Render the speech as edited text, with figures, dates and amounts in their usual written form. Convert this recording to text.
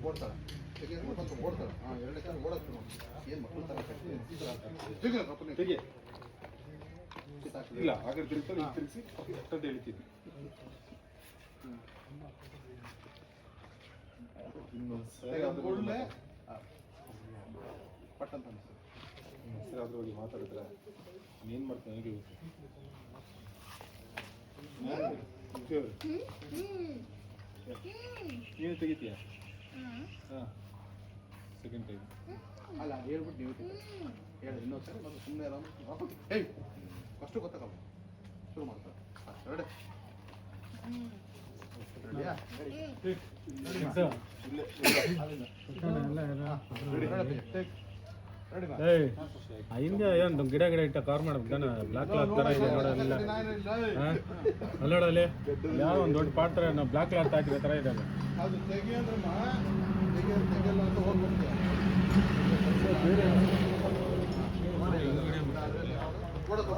ಓಡ್ತಾಳೆ ತೆಗೆದ್ರೆ ಬಂದು ಓಡ್ತಾಳೆ ಹಾಂ 2 ಕಾಲು ಓಡೋದು ಏನು ಮಕ್ಕಳು ಥರ ತೆಗೆ ಇಲ್ಲ ಆ ಕಡೆ ತಿರುಗ್ತಾರೆ ಈ ತಿರುಗಿಸಿ ಅಷ್ಟೊಂದು ಹೇಳ್ತೀನಿ ಒಳ್ಳೆ ಪಟ್ಟಂತ ಸರ್ ಅದ್ರ ಬಗ್ಗೆ ಮಾತಾಡಿದ್ರೆ ಏನು ಮಾಡ್ತೀನಿ ನನಗೆ ನೀನು ತೆಗಿತೀಯ ಹಾಂ ಸೆಕೆಂಡ್ ಟೈಮ್ ಅಲ್ಲ ಹೇಳ್ಬಿಟ್ಟು ನೀವು ಹೇಳಿ ಇನ್ನೊಂದು ಸರಿ ಮತ್ತೆ ಸುಮ್ಮನೆ ಆರಾಮ ಹೇಯ್ ಫಸ್ಟು ಗೊತ್ತಾಗಲ್ಲ ಶುರು ಮಾಡ್ತಾರೆ ರೆಡಿ ಹಿಂದೆ ಏನು ಗಿಡ ಇಟ್ಟ ಕಾರ್ ಮಾಡ್ಬೇಕು ಬ್ಲಾಕ್ ಕ್ಲಾತ್ ಥರ ಇದೆ ನೋಡೋಲ್ಲ ಅಲ್ಲೋಡಲ್ಲಿ ಯಾವ ಒಂದು ದೊಡ್ಡ ಪಾಟ್ ಥರ ನಾವು ಬ್ಲಾಕ್ ಕ್ಲಾತ್ ಹಾಕಿರೋ ಥರ ಇದೆ ಅದು ತೆಗಿ ಅಂದ್ರಮ್ಮ